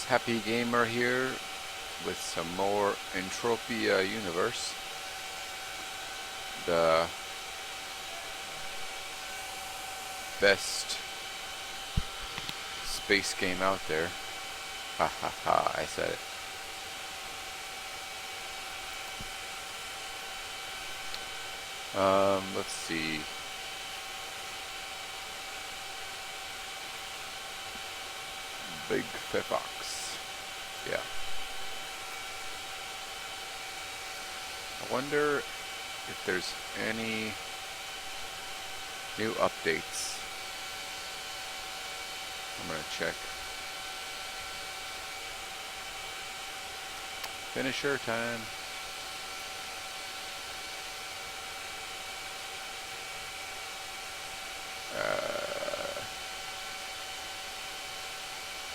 Happy Gamer here with some more Entropia Universe, the best space game out there. Ha ha ha, I said it. Let's see. Big Fox. Yeah. I wonder if there's any new updates. I'm gonna check. Finisher time.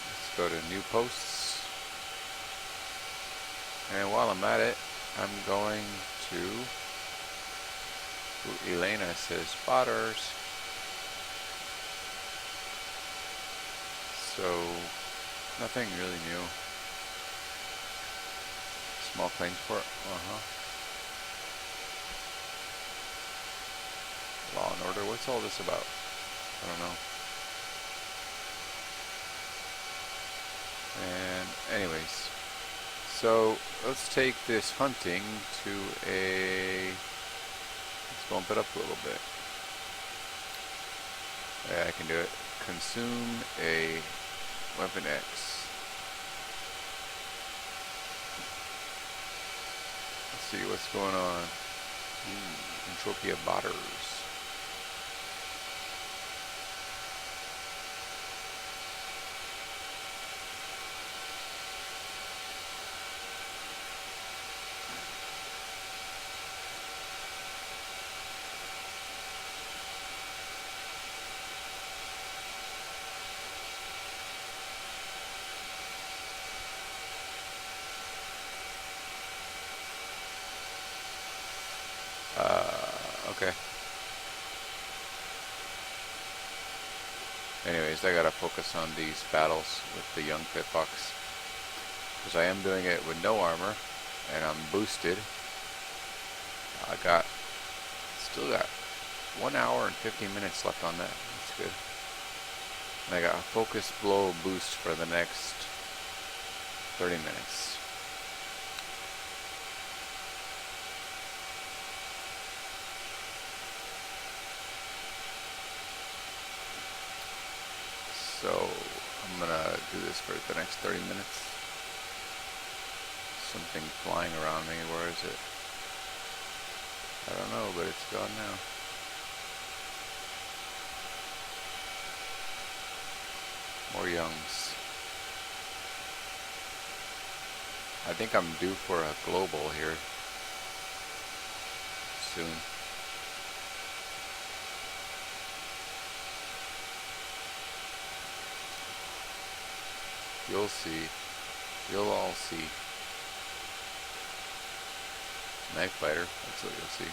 Let's go to new posts. And while I'm at it, I'm going to Elena says spotters. So nothing really new. Small claims port. Law and Order. What's all this about? I don't know. And anyways, so let's take this hunting to let's bump it up a little bit. Yeah, I can do it. Consume a weapon X. Let's see what's going on. Entropia botters. Okay. Anyways, I gotta focus on these battles with the young pit fox, because I am doing it with no armor, and I'm boosted. Still got 1 hour and 15 minutes left on that. That's good. And I got a focus blow boost for the next 30 minutes. So I'm gonna do this for the next 30 minutes. Something flying around me. Where is it? I don't know, but it's gone now. More youngs. I think I'm due for a global here soon. You'll see. You'll all see. Knife fighter, that's what you'll see.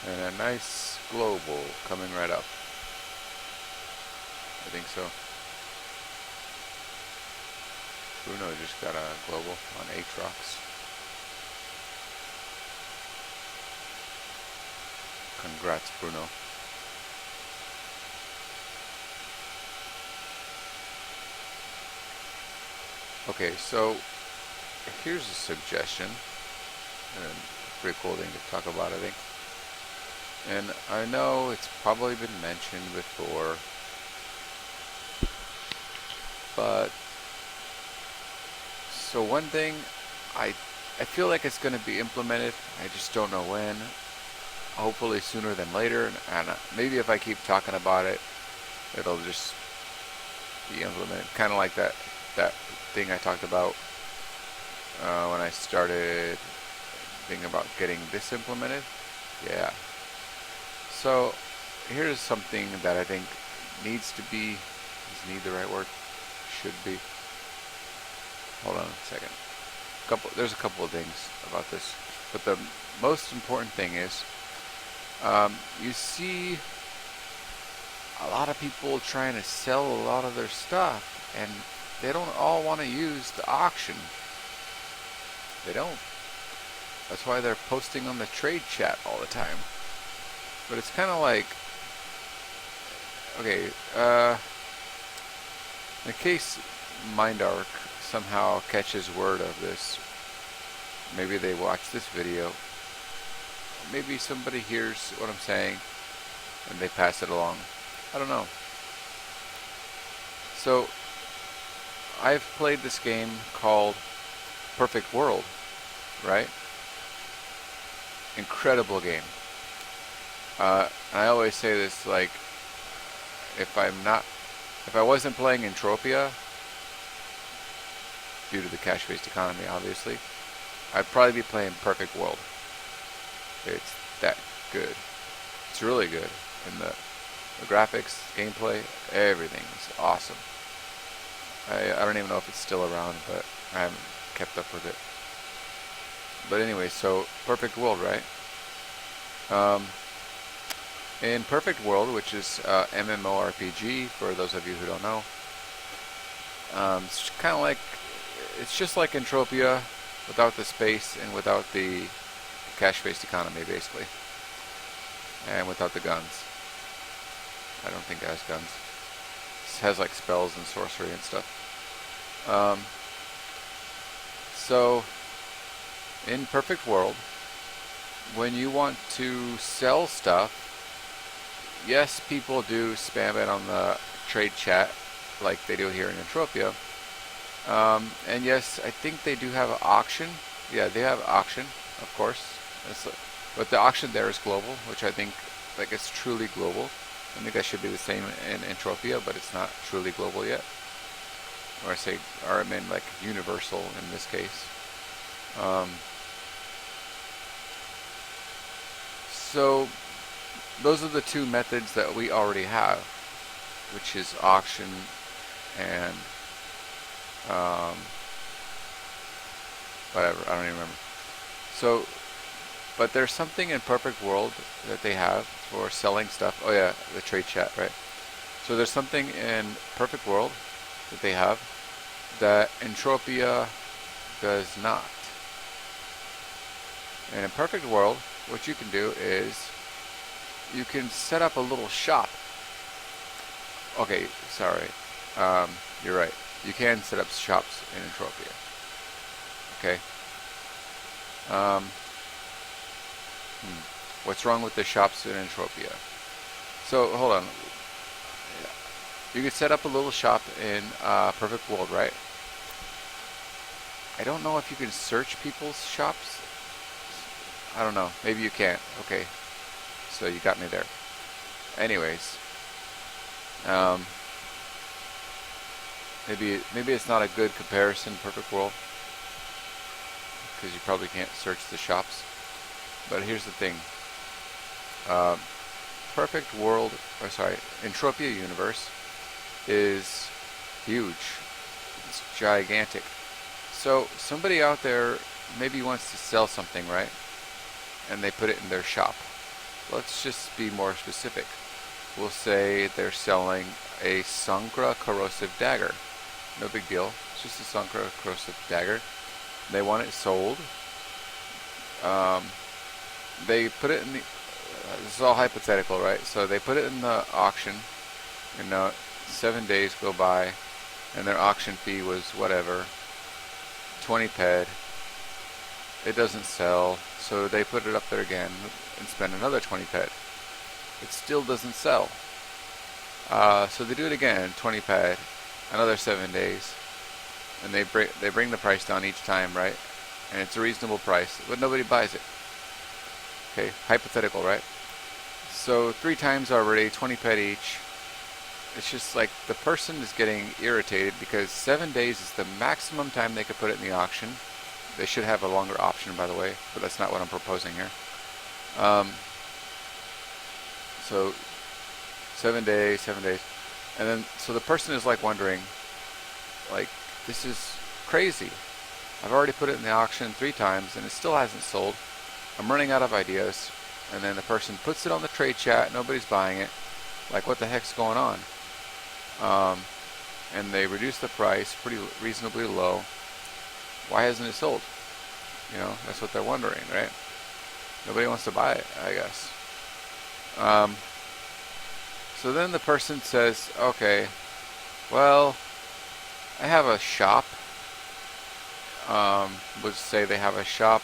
And a nice global coming right up. I think so. Bruno just got a global on Aatrox. Congrats, Bruno. Okay, so here's a suggestion, and pretty cool thing to talk about, I think. And I know it's probably been mentioned before, but so one thing, I feel like it's going to be implemented. I just don't know when. Hopefully sooner than later, and maybe if I keep talking about it, it'll just be implemented. Kind of like that thing I talked about when I started thinking about getting this implemented. Yeah. So here's something that I think needs to be. Is need the right word? Should be. Hold on a second. There's a couple of things about this. But the most important thing is, you see a lot of people trying to sell a lot of their stuff, and they don't all want to use the auction. They don't. That's why they're posting on the trade chat all the time. But it's kind of like, okay, in case Mindark somehow catches word of this, maybe they watch this video, maybe somebody hears what I'm saying and they pass it along. I don't know. So, I've played this game called Perfect World, right? Incredible game. And I always say this, like, if I wasn't playing Entropia, due to the cash-based economy, obviously, I'd probably be playing Perfect World. It's that good. It's really good. And the graphics, gameplay, everything is awesome. I don't even know if it's still around, but I haven't kept up with it. But anyway, so Perfect World, right? In Perfect World, which is MMORPG, for those of you who don't know, it's kind of like, it's just like Entropia, without the space and without the cash-based economy, basically, and without the guns. I don't think it has guns. It has like spells and sorcery and stuff. So, in Perfect World, when you want to sell stuff, yes, people do spam it on the trade chat like they do here in Entropia. And yes, I think they do have an auction. Yeah, they have auction, of course. But the auction there is global, which I think, like, it's truly global. I think that should be the same in Entropia, but it's not truly global yet. Or I mean like universal in this case. So those are the two methods that we already have, which is auction and whatever, I don't even remember. So, but there's something in Perfect World that they have for selling stuff. Oh yeah, the trade chat, right? So there's something in Perfect World that they have that Entropia does not. And in Perfect World, what you can do is you can set up a little shop. Okay, sorry. You're right. You can set up shops in Entropia. Okay. What's wrong with the shops in Entropia? So, hold on. You could set up a little shop in Perfect World, right? I don't know if you can search people's shops. I don't know. Maybe you can't. Okay. So you got me there. Anyways. Maybe it's not a good comparison, Perfect World, because you probably can't search the shops. But here's the thing. Perfect World, or sorry, Entropia Universe is huge. It's gigantic. So somebody out there maybe wants to sell something, right? And they put it in their shop. Let's just be more specific. We'll say they're selling a Sankra corrosive dagger. No big deal. It's just a Sankra corrosive dagger. They want it sold. They put it in the... this is all hypothetical, right? So they put it in the auction, and 7 days go by, and their auction fee was whatever, 20 ped. It doesn't sell, so they put it up there again and spend another 20 ped. It still doesn't sell. So they do it again, 20 ped, another 7 days, and they bring the price down each time, right? And it's a reasonable price, but nobody buys it. Okay, hypothetical, right? So 3 times already, 20 ped each. It's just like the person is getting irritated because 7 days is the maximum time they could put it in the auction. They should have a longer option, by the way, but that's not what I'm proposing here. So 7 days, and then so the person is like wondering, like, this is crazy. I've already put it in the auction 3 times and it still hasn't sold. I'm running out of ideas. And then the person puts it on the trade chat. Nobody's buying it. Like, what the heck's going on? Um, and they reduce the price pretty reasonably low. Why hasn't it sold? You know, that's what they're wondering, right? Nobody wants to buy it, I guess. So then the person says, okay, well, I have a shop. Let's say they have a shop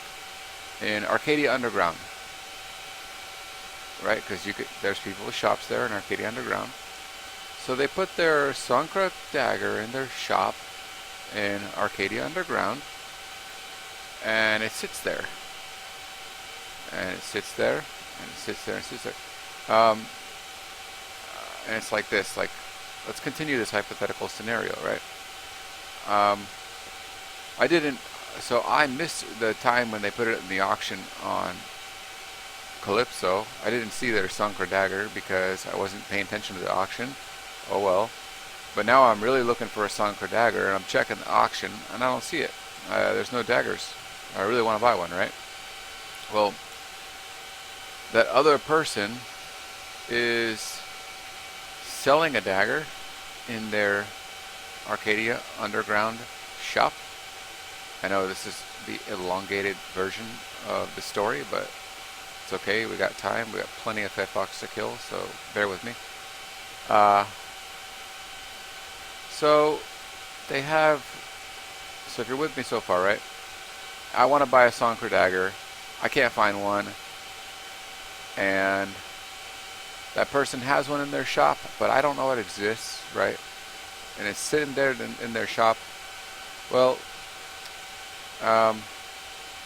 in Arcadia Underground, right? Because there's people with shops there in Arcadia Underground. So they put their Sankra dagger in their shop in Arcadia Underground, and it sits there. And it sits there, and it sits there, and it sits there. And it's like this, like, let's continue this hypothetical scenario, right? I missed the time when they put it in the auction on Calypso. I didn't see their Sankra dagger because I wasn't paying attention to the auction. Oh well. But now I'm really looking for a Sankra dagger, and I'm checking the auction, and I don't see it. There's no daggers. I really want to buy one, right? Well, that other person is selling a dagger in their Arcadia Underground shop. I know this is the elongated version of the story, but it's okay. We got time. We got plenty of Fed Fox to kill, so bear with me. So they have. So if you're with me so far, right? I want to buy a Sankra dagger. I can't find one, and that person has one in their shop, but I don't know it exists, right? And it's sitting there in their shop. Well, and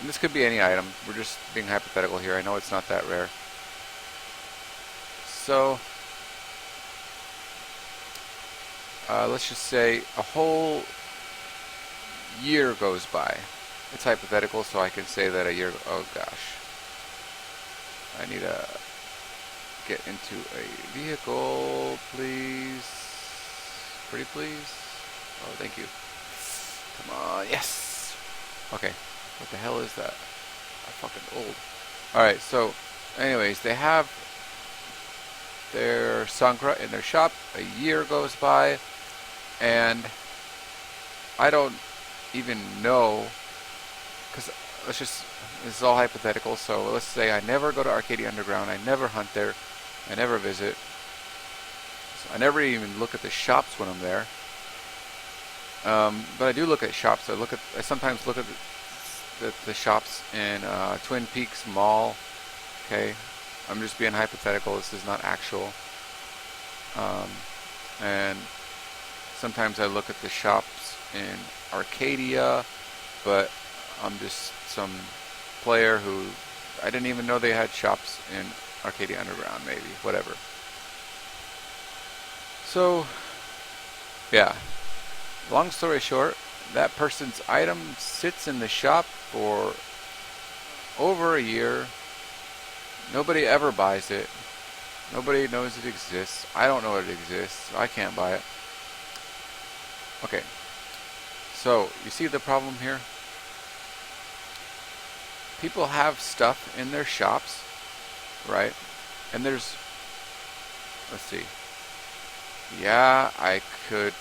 this could be any item. We're just being hypothetical here. I know it's not that rare. So, let's just say a whole year goes by. It's hypothetical, so I can say that a year. Oh gosh, I need to get into a vehicle, please. Pretty please. Oh, thank you. Come on, yes. Okay, what the hell is that? I'm fucking old. Alright, so anyways, they have their Sankra in their shop. A year goes by, and I don't even know, because this is all hypothetical, so let's say I never go to Arcadia Underground, I never hunt there, I never visit, so I never even look at the shops when I'm there. But I do look at shops. I sometimes look at the shops in Twin Peaks Mall. Okay, I'm just being hypothetical. This is not actual. And sometimes I look at the shops in Arcadia, but I'm just some player who I didn't even know they had shops in Arcadia Underground. Maybe, whatever. So, yeah. Long story short, that person's item sits in the shop for over a year. Nobody ever buys it. Nobody knows it exists. I don't know it exists. So I can't buy it. Okay. So, you see the problem here? People have stuff in their shops, right? And there's, let's see. Yeah, I could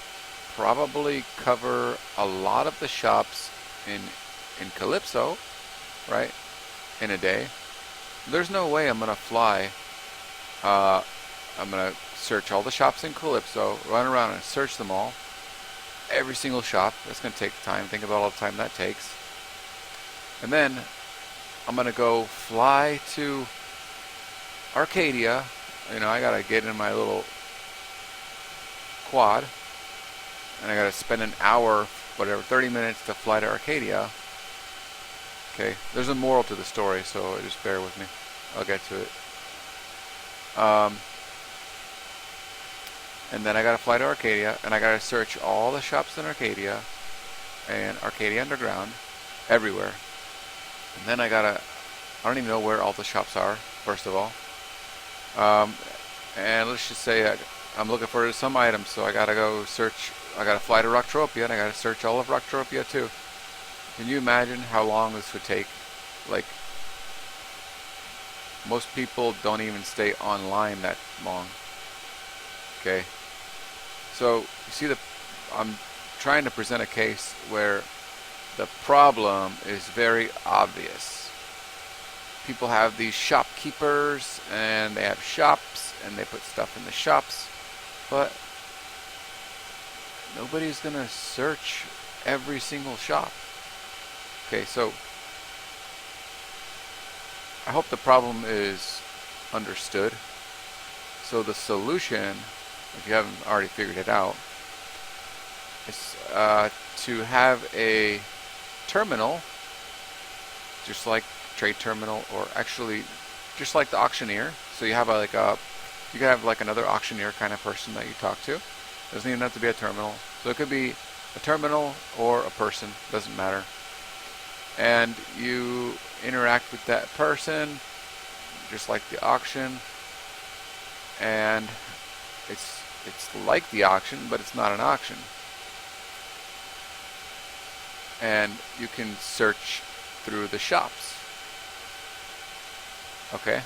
probably cover a lot of the shops in Calypso, right, in a day. There's no way I'm gonna fly. I'm gonna search all the shops in Calypso, run around and search them all, every single shop. That's gonna take time. Think about all the time that takes. And then I'm gonna go fly to Arcadia. You know, I gotta get in my little quad, and I gotta spend an hour, whatever, 30 minutes to fly to Arcadia. Okay, there's a moral to the story, so just bear with me. I'll get to it. And then I gotta fly to Arcadia, and I gotta search all the shops in Arcadia and Arcadia Underground, everywhere. And then I don't even know where all the shops are, first of all. And let's just say I'm looking for some items, so I gotta go search. I gotta fly to Rocktropia, and I gotta search all of Rocktropia too. Can you imagine how long this would take? Like, Most people don't even stay online that long. Okay, so you see I'm trying to present a case where the problem is very obvious. People have these shopkeepers and they have shops and they put stuff in the shops, but nobody's gonna search every single shop. Okay, so I hope the problem is understood. So the solution, if you haven't already figured it out, is to have a terminal, just like trade terminal, or actually just like the auctioneer. So you have you can have like another auctioneer kind of person that you talk to. Doesn't even have to be a terminal. So it could be a terminal or a person, doesn't matter. And you interact with that person just like the auction, and it's like the auction, but it's not an auction. And you can search through the shops. Okay?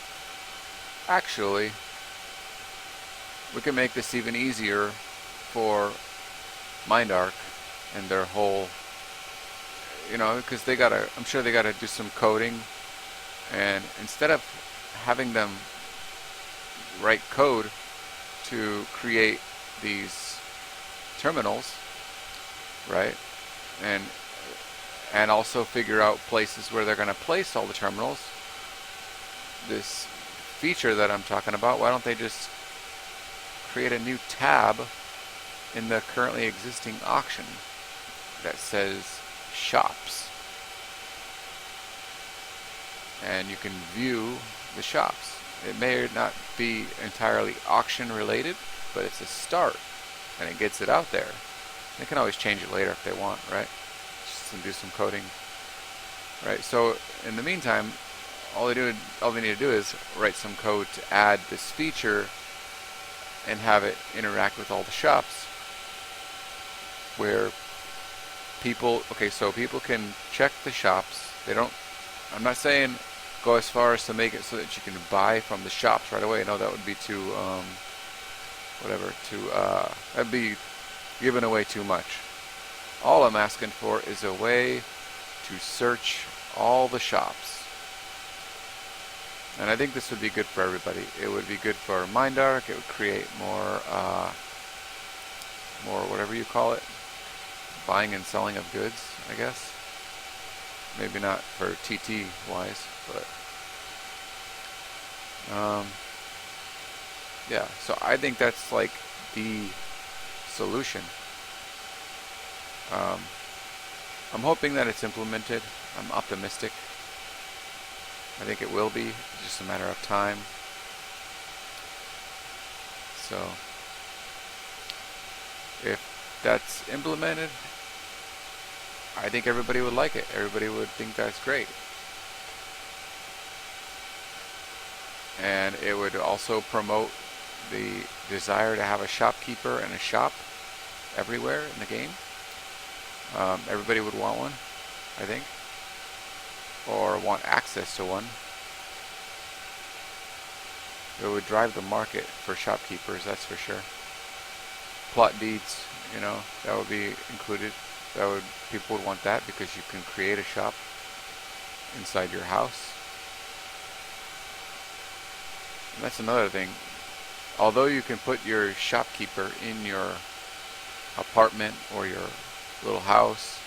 Actually, we can make this even easier for MindArc and their whole, because I'm sure they gotta do some coding, and instead of having them write code to create these terminals, right, and also figure out places where they're going to place all the terminals, this feature that I'm talking about, why don't they just create a new tab in the currently existing auction that says shops, and you can view the shops. It may not be entirely auction related, but it's a start, and it gets it out there. They can always change it later if they want, right? Just do some coding, right? So in the meantime, all they need to do is write some code to add this feature and have it interact with all the shops, where people can check the shops. I'm not saying go as far as to make it so that you can buy from the shops right away. No, that would be too that'd be giving away too much. All I'm asking for is a way to search all the shops. And I think this would be good for everybody. It would be good for MindArc. It would create more whatever you call it, buying and selling of goods, I guess. Maybe not for TT wise, but yeah. So I think that's like the solution. I'm hoping that it's implemented. I'm optimistic. I think it will be. It's just a matter of time. So if that's implemented, I think everybody would like it. Everybody would think that's great. And it would also promote the desire to have a shopkeeper and a shop everywhere in the game. Everybody would want one, I think, or want access to one. It would drive the market for shopkeepers, that's for sure. Plot deeds, that would be included. People would want that because you can create a shop inside your house. And that's another thing. Although you can put your shopkeeper in your apartment or your little house,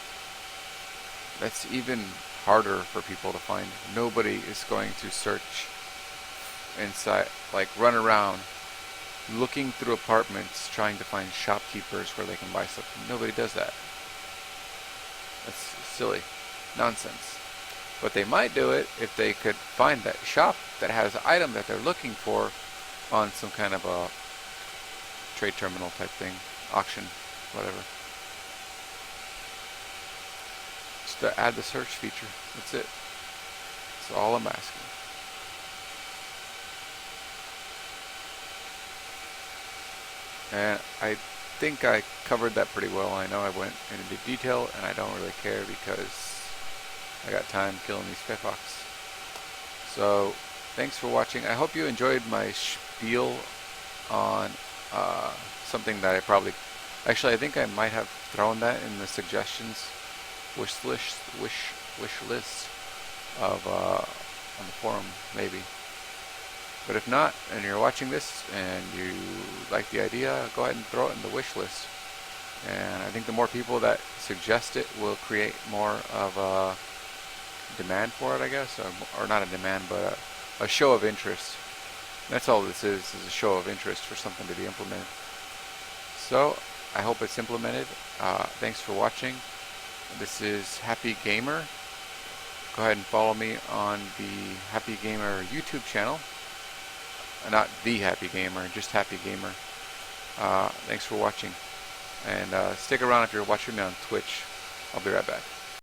that's even harder for people to find. Nobody is going to search inside, like run around looking through apartments trying to find shopkeepers where they can buy something. Nobody does that. That's silly nonsense. But they might do it if they could find that shop that has an item that they're looking for on some kind of a trade terminal type thing, auction, whatever. Just to add the search feature. That's it. That's all I'm asking. And I think I covered that pretty well. I know I went into detail, and I don't really care because I got time killing these Spitfox. So thanks for watching. I hope you enjoyed my spiel on something that I probably, actually I think I might have thrown that in the suggestions wish list of on the forum maybe. But if not, and you're watching this and you like the idea, go ahead and throw it in the wish list. And I think the more people that suggest it will create more of a demand for it, I guess, or not a demand, but a show of interest. That's all this is a show of interest for something to be implemented. So I hope it's implemented. Thanks for watching. This is Happy Gamer. Go ahead and follow me on the Happy Gamer YouTube channel. Not the Happy Gamer, just Happy Gamer. Thanks for watching. And stick around if you're watching me on Twitch. I'll be right back.